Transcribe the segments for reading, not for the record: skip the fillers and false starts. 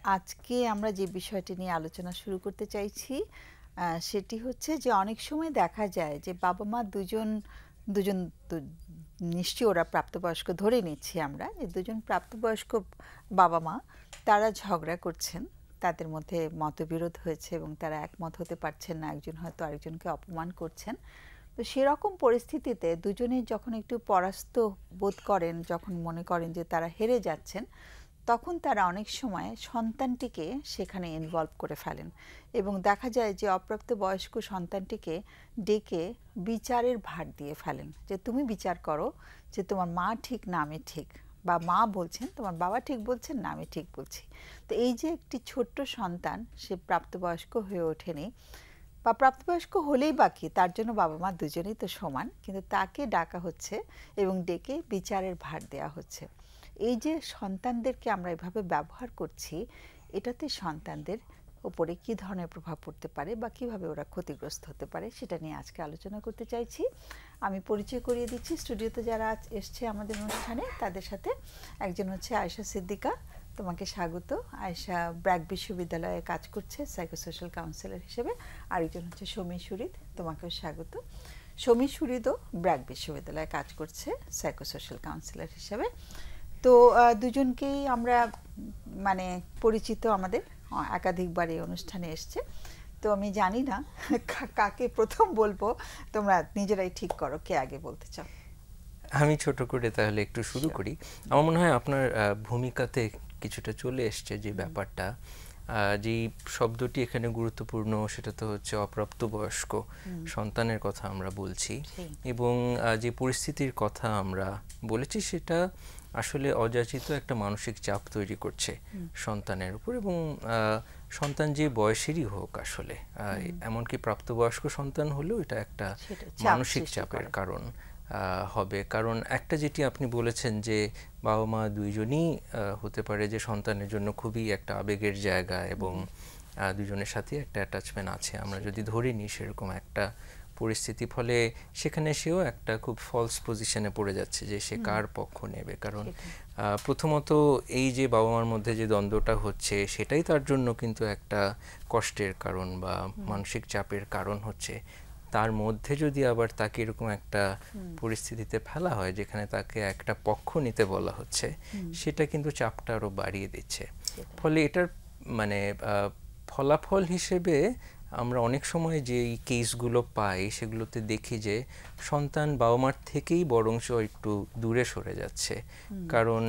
আজকে আমরা যে বিষয়টি নিয়ে আলোচনা শুরু করতে চাইছি সেটি হচ্ছে যে অনেক সময় দেখা যায় যে বাবা মা দুজন দুজন নিশ্চয়ই ওরা প্রাপ্তবয়স্ক ধরে নিচ্ছি আমরা যে দুজন প্রাপ্তবয়স্ক বাবা মা তারা ঝগড়া করছেন, তাদের মধ্যে মতবিরোধ হয়েছে এবং তারা একমত হতে পারছেন না, একজন হয়তো আরেকজনকে অপমান করছেন। তো সেরকম পরিস্থিতিতে দুজনেই যখন একটু পরাস্ত বোধ করেন, যখন মনে করেন যে তারা হেরে যাচ্ছেন, তখন তারা অনেক সময় সন্তানটিকে সেখানে ইনভলভ করে ফেলেন এবং দেখা যায় যে অপ্রাপ্তবয়স্ক সন্তানটিকে ডেকে বিচারের ভার দিয়ে ফেলেন যে তুমি বিচার করো যে তোমার মা ঠিক না আমি ঠিক, বা মা বলছেন তোমার বাবা ঠিক বলছেন না আমি ঠিক বলছি। তো এই যে একটি ছোট্ট সন্তান, সে প্রাপ্তবয়স্ক হয়ে ওঠেনি বা প্রাপ্তবয়স্ক হলেই বাকি, তার জন্য বাবা মা দুজনেই তো সমান, কিন্তু তাকে ডাকা হচ্ছে এবং ডেকে বিচারের ভার দেওয়া হচ্ছে। এই যে সন্তানদেরকে আমরা এভাবে ব্যবহার করছি, এটাতে সন্তানদের উপরে কী ধরনের প্রভাব পড়তে পারে বা কীভাবে ওরা ক্ষতিগ্রস্ত হতে পারে সেটা নিয়ে আজকে আলোচনা করতে চাইছি। আমি পরিচয় করিয়ে দিচ্ছি, স্টুডিওতে যারা এসছে আমাদের অনুষ্ঠানে তাদের সাথে। একজন হচ্ছে আয়েশা সিদ্দিকা, তোমাকে স্বাগত। আয়েশা ব্র্যাক বিশ্ববিদ্যালয়ে কাজ করছে সাইকোসোশ্যাল কাউন্সিলর হিসেবে। আরেকজন হচ্ছে সমী সুরিদ, তোমাকেও স্বাগত। সমী সুরিদও ব্র্যাক বিশ্ববিদ্যালয়ে কাজ করছে সাইকোসোশ্যাল কাউন্সিলর হিসেবে। তো দুজনকেই আমরা মানে পরিচিত, আমাদের একাধিকবার এই অনুষ্ঠানে এসছে। তো আমি জানি না কাকে প্রথম বলবো, তোমরা নিজেরাই ঠিক করো কে আগে বলতে চাও। আমি ছোট করে তাহলে একটু শুরু করি। আমার মনে হয় আপনার ভূমিকাতে কিছুটা চলে এসছে যে ব্যাপারটা, যেই শব্দটি এখানে গুরুত্বপূর্ণ সেটা তো হচ্ছে অপ্রাপ্তবয়স্ক সন্তানের কথা আমরা বলছি, এবং যে পরিস্থিতির কথা আমরা বলেছি সেটা আসলে অযাচিত একটা মানসিক চাপ তৈরি করছে সন্তানের উপর, এবং সন্তান যে বয়সেরই হোক আসলে, এমনকি প্রাপ্তবয়স্ক সন্তান হলেও এটা একটা মানসিক চাপের কারণ হবে। কারণ একটা যেটি আপনি বলেছেন যে বাবা মা দুইজনই হতে পারে যে সন্তানের জন্য খুবই একটা আবেগের জায়গা এবং দুজনের সাথে একটা অ্যাটাচমেন্ট আছে, আমরা যদি ধরে নিই সেরকম একটা পরিস্থিতি, ফলে সেখানে সেও একটা খুব ফলস পজিশনে পড়ে যাচ্ছে যে সে কার পক্ষ নেবে। কারণ প্রথমত এই যে বাবা মার মধ্যে যে দ্বন্দ্বটা হচ্ছে সেটাই তার জন্য কিন্তু একটা কষ্টের কারণ বা মানসিক চাপের কারণ হচ্ছে। তার মধ্যে যদি আবার তাকে এরকম একটা পরিস্থিতিতে ফেলা হয় যেখানে তাকে একটা পক্ষ নিতে বলা হচ্ছে, সেটা কিন্তু চাপটা আরও বাড়িয়ে দিচ্ছে। ফলে এটার মানে ফলাফল হিসেবে আমরা অনেক সময় যেই কেসগুলো পাই সেগুলোতে দেখি যে সন্তান বাবা মার থেকেই বরঞ্চ একটু দূরে সরে যাচ্ছে। কারণ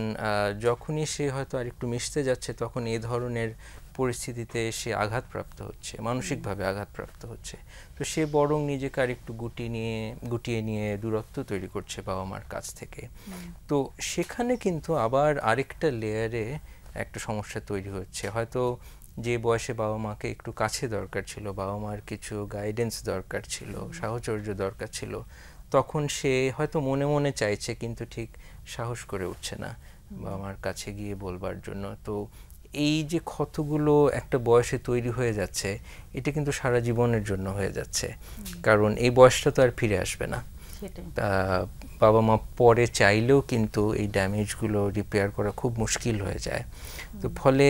যখনই সে হয়তো আর একটু মিশতে যাচ্ছে তখন এই ধরনের পরিস্থিতিতে সে আঘাতপ্রাপ্ত হচ্ছে, মানসিকভাবে আঘাতপ্রাপ্ত হচ্ছে। তো সে বরং নিজেকে আর একটু গুটিয়ে নিয়ে দূরত্ব তৈরি করছে বাবা মার কাছ থেকে। তো সেখানে কিন্তু আবার আরেকটা লেয়ারে একটা সমস্যা তৈরি হচ্ছে। হয়তো যে বয়সে বাবা মাকে একটু কাছে দরকার ছিল, বাবা মার কিছু গাইডেন্স দরকার ছিল, সাহচর্য দরকার ছিল, তখন সে হয়তো মনে মনে চাইছে কিন্তু ঠিক সাহস করে উঠছে না বাবা মার কাছে গিয়ে বলবার জন্য। তো এই যে ক্ষতগুলো একটা বয়সে তৈরি হয়ে যাচ্ছে, এটা কিন্তু সারা জীবনের জন্য হয়ে যাচ্ছে, কারণ এই বয়সটা তো আর ফিরে আসবে না। বাবা মা পরে চাইলেও কিন্তু এই ড্যামেজগুলো রিপেয়ার করা খুব মুশকিল হয়ে যায়। তো ফলে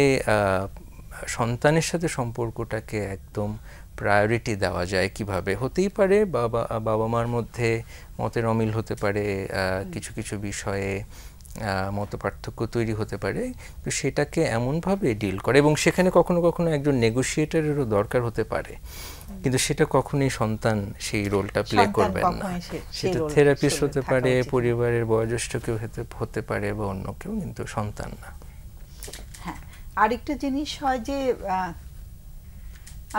সন্তানের সাথে সম্পর্কটাকে একদম প্রায়োরিটি দেওয়া যায় কিভাবে? হতেই পারে বাবা মার মধ্যে মতের অমিল হতে পারে, কিছু কিছু বিষয়ে মতপার্থক্য তৈরি হতে পারে, তো সেটাকে এমনভাবে ডিল করে, এবং সেখানে কখনো কখনো একজন নেগোশিয়েটরেরও দরকার হতে পারে, কিন্তু সেটা কখনোই সন্তান সেই রোলটা প্লে করবেন না। সেটা থেরাপিস্ট হতে পারে, পরিবারের বয়োজ্যেষ্ঠ কেউ হতে পারে বা অন্য কেউ, কিন্তু সন্তান না। হ্যাঁ, আরেকটা জিনিস হয় যে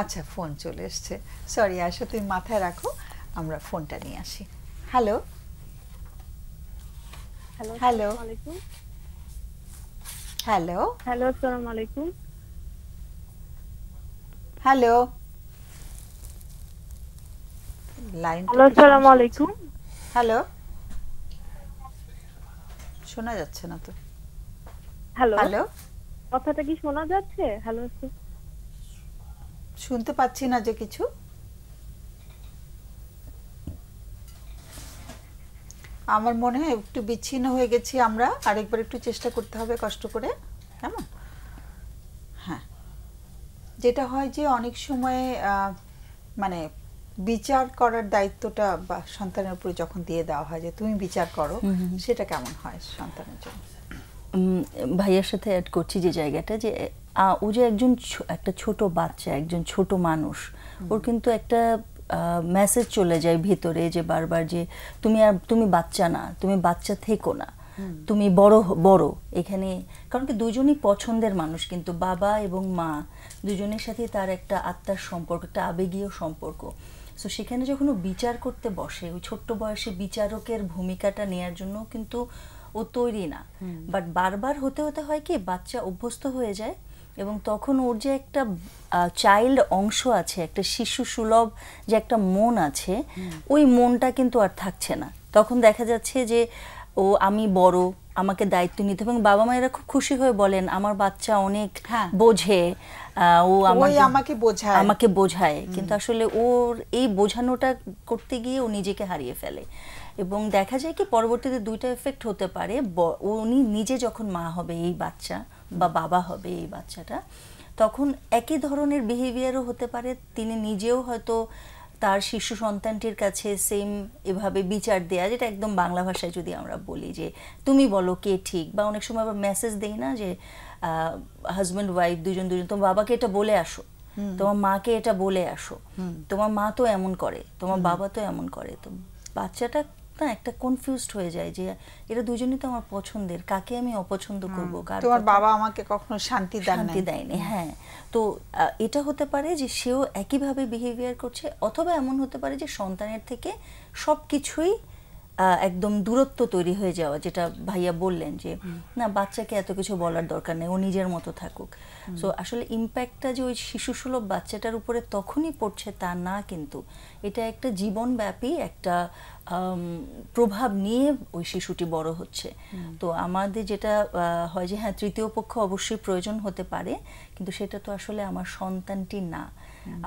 আচ্ছা ফোন চলে এসছে, সরি আশা তুমি মাথায় রাখো, আমরা ফোনটা নিয়ে আসি। হ্যালো হ্যালো হ্যালো হ্যালো, আসসালামু আলাইকুম। হ্যালো লাইন, হ্যালো, আসসালামু আলাইকুম। হ্যালো, শোনা যাচ্ছে না তো। হ্যালো হ্যালো, কথাটা কি শোনা যাচ্ছে? হ্যালো, শুনতে পাচ্ছি না যে কিছু। আমার মনে হয় একটু বিচ্ছিন্ন হয়ে গেছি আমরা, আরেকবার একটু চেষ্টা করতে হবে কষ্ট করে, কেমন? হ্যাঁ, যেটা হয় যে অনেক সময় মানে বিচার করার দায়িত্বটা বা সন্তানের উপরে যখন দিয়ে দেওয়া হয় যে তুমি বিচার করো, সেটা কেমন হয় সন্তানের জন্য? ভাইয়ার সাথে অ্যাড করছি যে জায়গাটা, যে ও যে একজন একটা ছোট বাচ্চা, একজন ছোট মানুষ, ওর কিন্তু একটা মেসেজ চলে যায় ভিতরে যে বারবার যে তুমি বাচ্চা না, তুমি বাচ্চা থেকো না, তুমি বড় এখানে। কারণ কি দুজনই পছন্দের মানুষ, কিন্তু বাবা এবং মা দুজনের সাথে তার একটা আত্মার সম্পর্ক, একটা আবেগীয় সম্পর্ক। সো সেখানে যখন ও বিচার করতে বসে, ওই ছোট্ট বয়সে বিচারকের ভূমিকাটা নেয়ার জন্য কিন্তু ও তৈরি না। বাট বারবার হতে হতে হয় কি, বাচ্চা অভ্যস্ত হয়ে যায় এবং তখন ওর যে একটা চাইল্ড অংশ আছে, একটা শিশু সুলভ যে একটা মন আছে, ওই মনটা কিন্তু আর থাকছে না। তখন দেখা যাচ্ছে যে আমি বড়, আমাকে দায়িত্ব নিতে, এবং বাবা মায়েরা খুব খুশি হয়ে বলেন আমার বাচ্চা অনেক বোঝে, ও আমাকে বোঝায়, কিন্তু আসলে ওর এই বোঝানোটা করতে গিয়ে ও নিজেকে হারিয়ে ফেলে। এবং দেখা যায় কি পরবর্তীতে দুইটা এফেক্ট হতে পারে। উনি নিজে যখন মা হবে এই বাচ্চা, বা বাবা হবে এই বাচ্চাটা, তখন একই ধরনের বিহেভিয়ারও হতে পারে। তিনি নিজেও হয়তো তার শিশু সন্তানটির কাছে সেম এভাবে বিচার দেয়া, যেটা একদম বাংলা ভাষায় যদি আমরা বলি যে তুমি বলো কে ঠিক, বা অনেক সময় আবার মেসেজ দেই না যে হাজব্যান্ড ওয়াইফ দুজন তোমার বাবাকে এটা বলে আসো, তোমার মাকে এটা বলে আসো, তোমার মা তো এমন করে, তোমার বাবা তো এমন করে। তো বাচ্চাটা না একটা কনফিউজড হয়ে যায় যে এরা দুজনেই তো আমার পছন্দের, কাকে আমি অপছন্দ করব, তোমার বাবা আমাকে কখনো শান্তি দেয়নি। হ্যাঁ, তো এটা হতে পারে যে সেও একইভাবে বিহেভিয়ার করছে, অথবা এমন হতে পারে যে সন্তানের থেকে সবকিছুই একদম দূরত্ব তৈরি হয়ে যাওয়া, যেটা ভাইয়া বললেন যে না বাচ্চাকে এত কিছু বলার দরকার নেই, ও নিজের মতো থাকুক। সো আসলে ইম্প্যাক্টটা যে ওই শিশুসুলভ বাচ্চাটার উপরে তখনই পড়ছে তা না, কিন্তু এটা একটা জীবনব্যাপী একটা প্রভাব নিয়ে ওই শিশুটি বড় হচ্ছে। তো আমাদের যেটা হয় যে হ্যাঁ তৃতীয় পক্ষ অবশ্যই প্রয়োজন হতে পারে, কিন্তু সেটা তো আসলে আমার সন্তানটি না।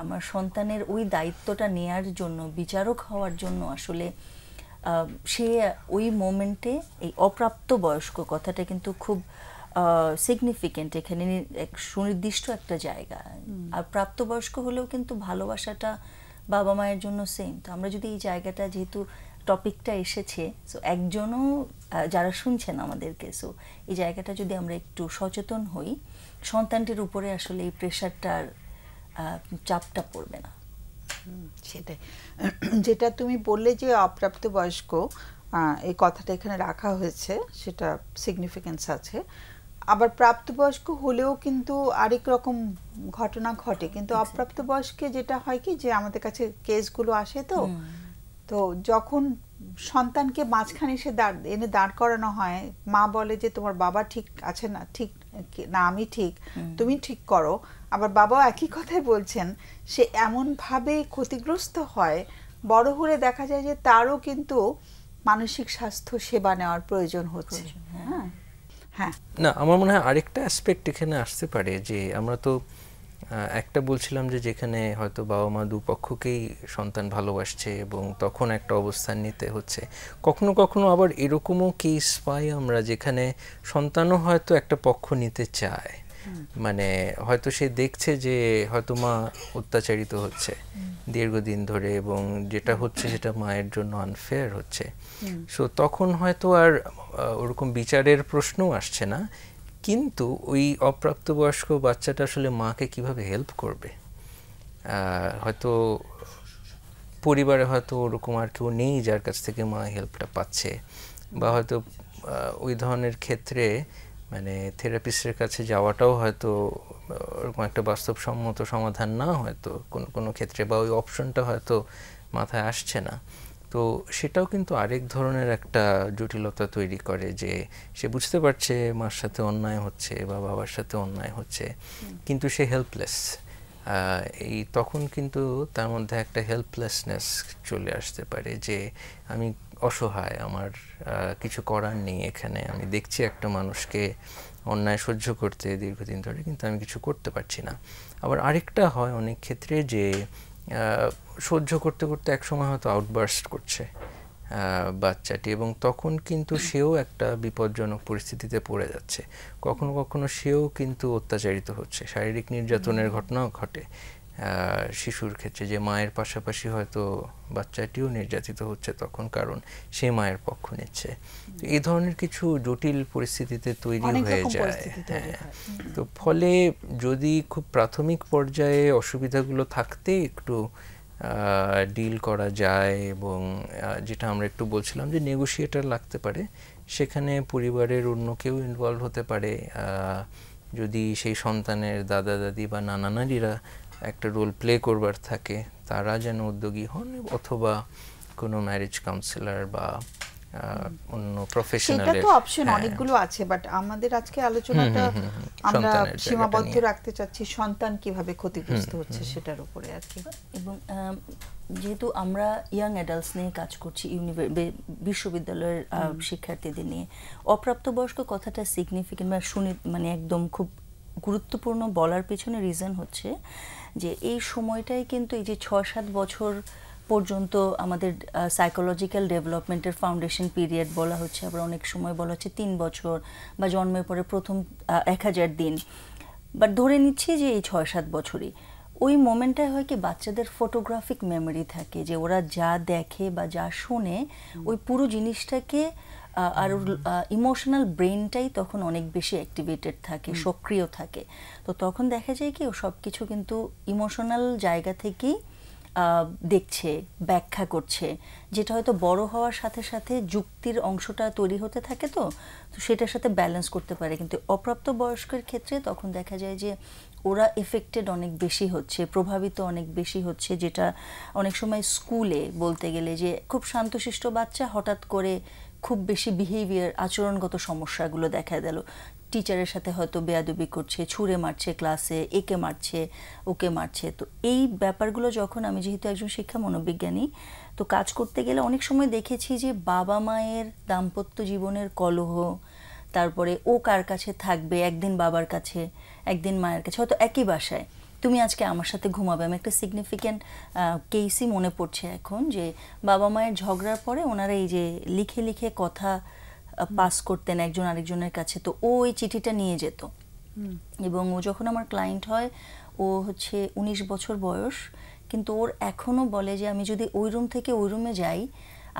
আমার সন্তানের ওই দায়িত্বটা নেয়ার জন্য, বিচারক হওয়ার জন্য আসলে সে ওই মোমেন্টে এই অপ্রাপ্ত বয়স্ক কথাটা কিন্তু খুব সিগনিফিকেন্ট, এখানে এক সুনির্দিষ্ট একটা জায়গা। আর প্রাপ্তবয়স্ক হলেও কিন্তু ভালোবাসাটা বাবা মায়ের জন্য সেম। তো আমরা যদি এই জায়গাটা, যেহেতু টপিকটা এসেছে, সো একজনও যারা শুনছেন আমাদেরকে, সো এই জায়গাটা যদি আমরা একটু সচেতন হই, সন্তানটির উপরে আসলে এই প্রেশারটার চাপটা পড়বে না। সেটাই যেটা তুমি বললে যে অপ্রাপ্তবয়স্ক, এই কথাটা এখানে রাখা হয়েছে, সেটা সিগনিফিকেন্স আছে। আবার প্রাপ্তবয়স্ক হলেও কিন্তু আরেক রকম ঘটনা ঘটে। কিন্তু অপ্রাপ্তবয়স্কে যেটা হয় কি, যে আমাদের কাছে কেসগুলো আসে, তো যখন সন্তানকে মাঝখানে এসে এনে দাঁড় করানো হয়, মা বলে যে তোমার বাবা ঠিক আছে না, ঠিক না আমি ঠিক, তুমি ঠিক করো, আবার বাবাও একই কথাই বলছেন, সে এমনভাবে ক্ষতিগ্রস্ত হয়, বড় হলে দেখা যায় যে তারও কিন্তু মানসিক স্বাস্থ্য সেবা নেওয়ার প্রয়োজন হচ্ছে। হ্যাঁ, না আমার মনে হয় আরেকটা অ্যাসপেক্ট এখানে আসতে পারে, যে আমরা তো একটা বলছিলাম যে যেখানে হয়তো বাবা মা দুপক্ষকেই সন্তান ভালোবাসছে এবং তখন একটা অবস্থান নিতে হচ্ছে, কখনো কখনো আবার এরকমও কেস পাই আমরা যেখানে সন্তানও হয়তো একটা পক্ষ নিতে চায়। মানে হয়তো সে দেখছে যে হয়তো মা অত্যাচারিত হচ্ছে দীর্ঘদিন ধরে, এবং যেটা হচ্ছে সেটা মায়ের জন্য আনফেয়ার হচ্ছে। সো তখন হয়তো আর ওরকম বিচারের প্রশ্নও আসছে না, কিন্তু ওই অপ্রাপ্তবয়স্ক বাচ্চাটা আসলে মাকে কিভাবে হেল্প করবে? হয়তো পরিবারে হয়তো ওরকম আর কেউ নেই যার কাছ থেকে মা হেল্পটা পাচ্ছে, বা হয়তো ওই ধরনের ক্ষেত্রে মানে থেরাপিস্টের কাছে যাওয়াটাও হয়তো ওরকম একটা বাস্তবসম্মত সমাধান না, হয়তো কোনো ক্ষেত্রে, বা ওই অপশনটা হয়তো মাথায় আসছে না। তো সেটাও কিন্তু আরেক ধরনের একটা জটিলতা তৈরি করে, যে সে বুঝতে পারছে মার সাথে অন্যায় হচ্ছে বা বাবার সাথে অন্যায় হচ্ছে, কিন্তু সে হেল্পলেস। এই তখন কিন্তু তার মধ্যে একটা হেল্পলেসনেস চলে আসতে পারে, যে আমি অসহায়, আমার কিছু করার নেই এখানে, আমি দেখছি একটা মানুষকে অন্যায় সহ্য করতে দীর্ঘদিন ধরে, কিন্তু আমি কিছু করতে পারছি না। আবার আরেকটা হয় অনেক ক্ষেত্রে যে সহ্য করতে করতে একসময় হয়তো আউটবার্স্ট করছে, বাচ্চাটি, এবং তখন কিন্তু সেও একটা বিপজ্জনক পরিস্থিতিতে পড়ে যাচ্ছে। কখনো কখনো সেও কিন্তু অত্যাচারিত হচ্ছে, শারীরিক নির্যাতনের ঘটনাও ঘটে শিশুর ক্ষেত্রে, যে মায়ের পাশাপাশি হয়তো বাচ্চাটিও নির্যাতিত হচ্ছে তখন, কারণ সে মায়ের পক্ষ নিচ্ছে। এই ধরনের কিছু জটিল পরিস্থিতিতে তৈরি হয়ে যায়। তো ফলে যদি খুব প্রাথমিক পর্যায়ে অসুবিধাগুলো থাকতে একটু ডিল করা যায়, এবং যেটা আমরা একটু বলছিলাম যে নেগোশিয়েটর লাগতে পারে, সেখানে পরিবারের অন্য কেউ ইনভলভ হতে পারে। যদি সেই সন্তানের দাদা দাদি বা নানা নানিরা একটা রোল প্লে করবার থাকে, তারা যেন উদ্যোগী হন, অথবা কোনো ম্যারেজ কাউন্সিলর বা অন্য প্রফেশনালের। সেটা তো অপশন অনেকগুলো আছে, বাট আমাদের আজকে আলোচনাটা আমরা সীমাবদ্ধ রাখতে চাচ্ছি সন্তান কিভাবে ক্ষতিগ্রস্ত হচ্ছে সেটার উপরে আর কি। এবং যেহেতু আমরা ইয়াং অ্যাডাল্টস নিয়ে কাজ করছি, বিশ্ববিদ্যালয়ের শিক্ষার্থীদের নিয়ে, অপ্রাপ্তবয়স্ক কথাটা সিগনিফিকেন্ট মানে একদম খুব গুরুত্বপূর্ণ বলার পেছনে রিজন হচ্ছে যে এই সময়টাই কিন্তু এই যে 6-7 বছর পর্যন্ত আমাদের সাইকোলজিক্যাল ডেভেলপমেন্টের ফাউন্ডেশন পিরিয়ড বলা হচ্ছে, আবার অনেক সময় বলা হচ্ছে 3 বছর বা জন্মের পরে প্রথম 1000 দিন, বাট ধরে নিচ্ছি যে এই 6-7 বছরই। ওই মোমেন্টটায় হয় কি বাচ্চাদের ফটোগ্রাফিক মেমোরি থাকে, যে ওরা যা দেখে বা যা শোনে ওই পুরো জিনিসটাকে, আর ইমোশনাল ব্রেনটাই তখন অনেক বেশি অ্যাক্টিভেটেড থাকে, সক্রিয় থাকে। তো তখন দেখা যায় কি ও সব কিছু কিন্তু ইমোশনাল জায়গা থেকেই দেখছে, ব্যাখ্যা করছে, যেটা হয়তো বড় হওয়ার সাথে সাথে যুক্তির অংশটা তৈরি হতে থাকে, তো সেটার সাথে ব্যালেন্স করতে পারে। কিন্তু অপ্রাপ্ত বয়স্কের ক্ষেত্রে তখন দেখা যায় যে ওরা এফেক্টেড অনেক বেশি হচ্ছে, প্রভাবিত অনেক বেশি হচ্ছে, যেটা অনেক সময় স্কুলে বলতে গেলে যে খুব শান্তশিষ্ট বাচ্চা হঠাৎ করে খুব বেশি বিহেভিয়ার, আচরণগত সমস্যাগুলো দেখা দিল, টিচারের সাথে হয়তো বেয়াদবি করছে, ছুঁড়ে মারছে ক্লাসে, একে মারছে ওকে মারছে। তো এই ব্যাপারগুলো যখন আমি যেহেতু একজন শিক্ষা মনোবিজ্ঞানী, তো কাজ করতে গেলে অনেক সময় দেখেছি যে বাবা মায়ের দাম্পত্য জীবনের কলহ, তারপরে ও কার কাছে থাকবে, একদিন বাবার কাছে একদিন মায়ের কাছে, হয়তো একই বাসায়, তুমি আজকে আমার সাথে ঘুমাবে। আমি একটা সিগনিফিক্যান্ট কেসই মনে পড়ছে এখন, যে বাবা মায়ের ঝগড়ার পরে ওনারা এই যে লিখে লিখে কথা পাস করতেন একজন আরেকজনের কাছে, তো ও ওই চিঠিটা নিয়ে যেত, এবং ও যখন আমার ক্লায়েন্ট হয় ও হচ্ছে 19 বছর বয়স, কিন্তু ওর এখনো বলে যে আমি যদি ওই রুম থেকে ওই রুমে যাই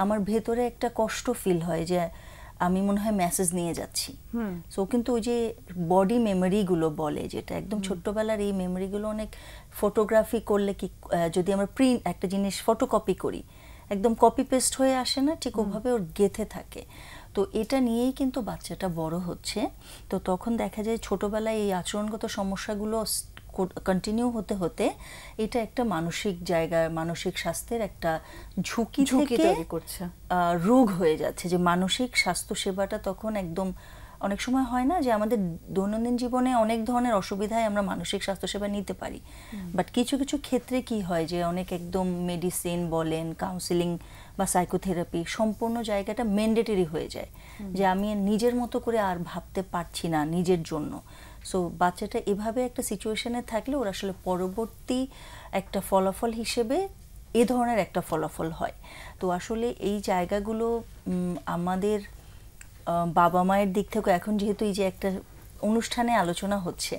আমার ভেতরে একটা কষ্ট ফিল হয়, যে আমি মনে হয় মেসেজ নিয়ে যাচ্ছি। সো কিন্তু ওই যে বডি মেমোরিগুলো বলে, যেটা একদম ছোট্টবেলার এই মেমোরিগুলো অনেক ফটোগ্রাফি করলে কি, যদি আমরা প্রিন্ট একটা জিনিস ফটোকপি করি একদম কপি পেস্ট হয়ে আসে না, ঠিক ওভাবে ওর গেঁথে থাকে। তো এটা নিয়েই কিন্তু বাচ্চাটা বড় হচ্ছে। তো তখন দেখা যায় ছোটবেলায় এই আচরণগত সমস্যাগুলো কন্টিনিউ হতে হতে এটা একটা মানসিক জায়গা, মানসিক স্বাস্থ্যের একটা ঝুঁকি থেকে রোগ হয়ে যাচ্ছে, যে মানসিক স্বাস্থ্য সেবাটা তখন একদম, অনেক সময় হয় না যে আমাদের দৈনন্দিন জীবনে অনেক ধরনের অসুবিধায় আমরা মানসিক স্বাস্থ্যসেবা নিতে পারি, বাট কিছু কিছু ক্ষেত্রে কি হয় যে অনেক একদম মেডিসিন বলেন, কাউন্সিলিং বা সাইকোথেরাপি সম্পূর্ণ জায়গাটা ম্যান্ডেটরি হয়ে যায়, যে আমি নিজের মতো করে আর ভাবতে পারছি না নিজের জন্য। সো বাচ্চাটা এভাবে একটা সিচুয়েশনে থাকলে ওর আসলে পরবর্তী একটা ফলাফল হিসেবে এ ধরনের একটা ফলাফল হয়। তো আসলে এই জায়গাগুলো আমাদের বাবা মায়ের দিক থেকে, এখন যেহেতু এই যে একটা অনুষ্ঠানে আলোচনা হচ্ছে,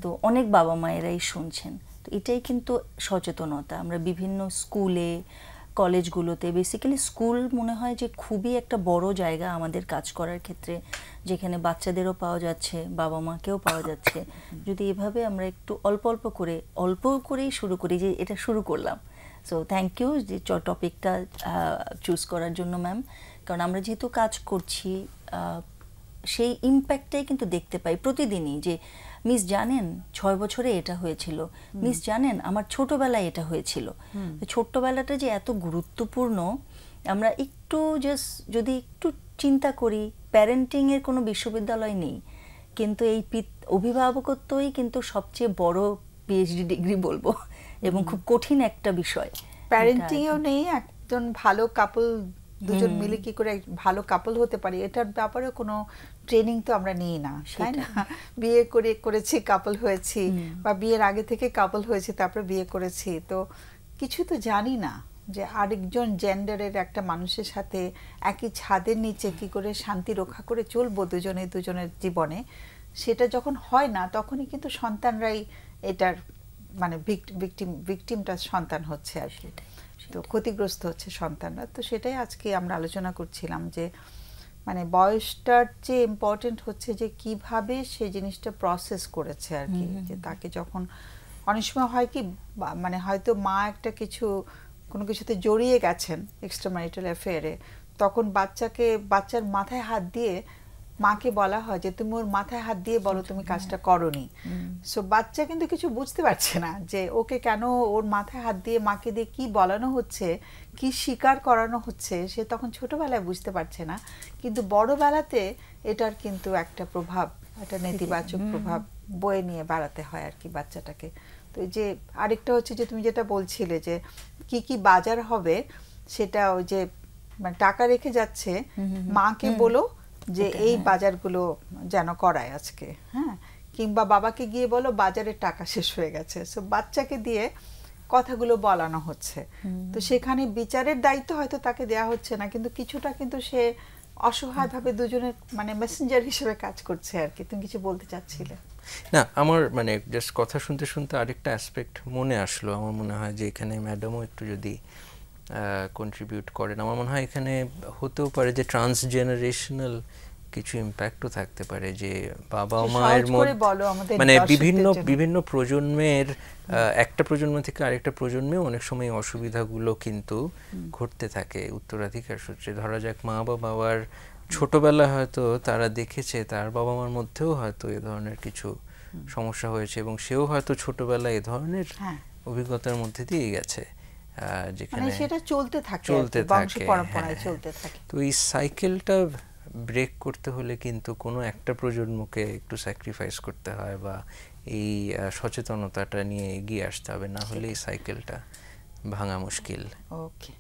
তো অনেক বাবা মায়েরাই শুনছেন, তো এটাই কিন্তু সচেতনতা। আমরা বিভিন্ন স্কুলে কলেজগুলোতে, বেসিক্যালি স্কুল মনে হয় যে খুবই একটা বড় জায়গা আমাদের কাজ করার ক্ষেত্রে, যেখানে বাচ্চাদেরও পাওয়া যাচ্ছে, বাবা মাকেও পাওয়া যাচ্ছে। যদি এভাবে আমরা একটু অল্প অল্প করেই শুরু করি, যে এটা শুরু করলাম। সো থ্যাংক ইউ যে টপিকটা চুজ করার জন্য ম্যাম, কারণ আমরা যেহেতু কাজ করছি সেই ইম্প্যাক্টটাই কিন্তু দেখতে পাই প্রতিদিনই, যে মিস জানেন 6 বছরে এটা হয়েছিল, মিস জানেন আমার ছোটবেলায় এটা হয়েছিল। ছোট্টবেলাটা যে এত গুরুত্বপূর্ণ, আমরা একটু জাস্ট যদি একটু চিন্তা করি, প্যারেন্টিং এর কোনো বিশ্ববিদ্যালয় নেই, কিন্তু এই অভিভাবকত্বই কিন্তু সবচেয়ে বড় পিএইচডি ডিগ্রি বলবো, এবং খুব কঠিন একটা বিষয়। প্যারেন্টিংও নেই, একজন ভালো কাপল দুজন মিলে কি করে ভালো কাপল হতে পারে এটার ব্যাপারে কোনো ট্রেনিং তো আমরা নিই না, তাই না? বিয়ে করেছি কাপল হয়েছি, বা বিয়ের আগে থেকে কাপল হয়েছে তারপরে বিয়ে করেছি, তো কিছু তো জানি না। যে আরেকজন জেন্ডারের একটা মানুষের সাথে একই ছাদের নিচে কি করে শান্তি রক্ষা করে চলবো দুজনের জীবনে, সেটা যখন হয় না তখনই কিন্তু সন্তানরাই এটার মানে ভিকটিমটা সন্তান হচ্ছে আর কি। তো ক্ষতিগ্রস্ত হচ্ছে সন্তানরা। তো সেটাই আজকে আমরা আলোচনা করছিলাম যে মানে বয়সটার চেয়ে ইম্পর্টেন্ট হচ্ছে যে কিভাবে সে জিনিসটা প্রসেস করেছে আর কি। যে তাকে যখন অনেক সময় হয় কি মানে হয়তো মা একটা কোনো কিছুতে জড়িয়ে গেছেন এক্সট্রা ম্যারিটাল অ্যাফেয়ারে, তখন বাচ্চার মাথায় হাত দিয়ে মাকে বলা হয় যে তুমি ওর মাথায় হাত দিয়ে বলো তুমি কাজটা করোনি। সো বাচ্চা কিন্তু কিছু বুঝতে পারছে না যে ওকে কেন ওর মাথায় হাত দিয়ে মাকে দিয়ে কি বলানো হচ্ছে, কি স্বীকার করানো হচ্ছে, সে তখন ছোটবেলায় বুঝতে পারছে না, কিন্তু বড়বেলাতে এটার কিন্তু একটা নেতিবাচক প্রভাব বয়ে নিয়ে বেড়াতে হয় আর কি বাচ্চাটাকে। তো এই যে আরেকটা হচ্ছে যে তুমি যেটা বলছিলে যে কি কি বাজার হবে, সেটা ওই যে মানে টাকা রেখে যাচ্ছে, মাকে বলো যে এই বাজারগুলো যেন করায় আজকে, হ্যাঁ, কিংবা বাবাকে গিয়ে বলো বাজারের টাকা শেষ হয়ে গেছে। সো বাচ্চাকে দিয়ে কথাগুলো বলানো হচ্ছে। তো সেখানে বিচারের দায়িত্ব হয়তো তাকে দেয়া হচ্ছে না, কিন্তু কিছুটা কিন্তু সে অসহায়ভাবে দুজনের মানে মেসেঞ্জার হিসেবে কাজ করছে আর কি। তুমি কিছু বলতে চাচ্ছিলে? না, আমার মানে জাস্ট কথা শুনতে শুনতে আরেকটা অ্যাসপেক্ট মনে আসলো। আমার মনে হয় যে এখানে ম্যাডামও একটু যদি কন্ট্রিবিউট করেন, আমার মনে হয় এখানে হতেও পারে যে ট্রান্সজেনারেশনাল কিছু ইম্প্যাক্টও থাকতে পারে, যে বাবা মায়ের মধ্যে মানে বিভিন্ন প্রজন্মের একটা প্রজন্ম থেকে আরেকটা প্রজন্মেও অনেক সময় অসুবিধাগুলো কিন্তু ঘটতে থাকে উত্তরাধিকার সূত্রে। ধরা যাক মা বা বাবার ছোটবেলা হয়তো তারা দেখেছে তার বাবা মার মধ্যেও হয়তো এ ধরনের কিছু সমস্যা হয়েছে এবং সেও হয়তো ছোটবেলায় এ ধরনের অভিজ্ঞতার মধ্যে দিয়ে গেছে, যেখানে সেটা চলতে থাকে বংশ পরম্পরায় চলতে থাকে। তো এই সাইকেলটা ব্রেক করতে হলে কিন্তু কোনো একটা প্রজন্মকে একটু স্যাক্রিফাইস করতে হয় বা এই সচেতনতাটা নিয়ে এগিয়ে আসতে হবে, না হলে এই সাইকেলটা ভাঙা মুশকিল। ওকে।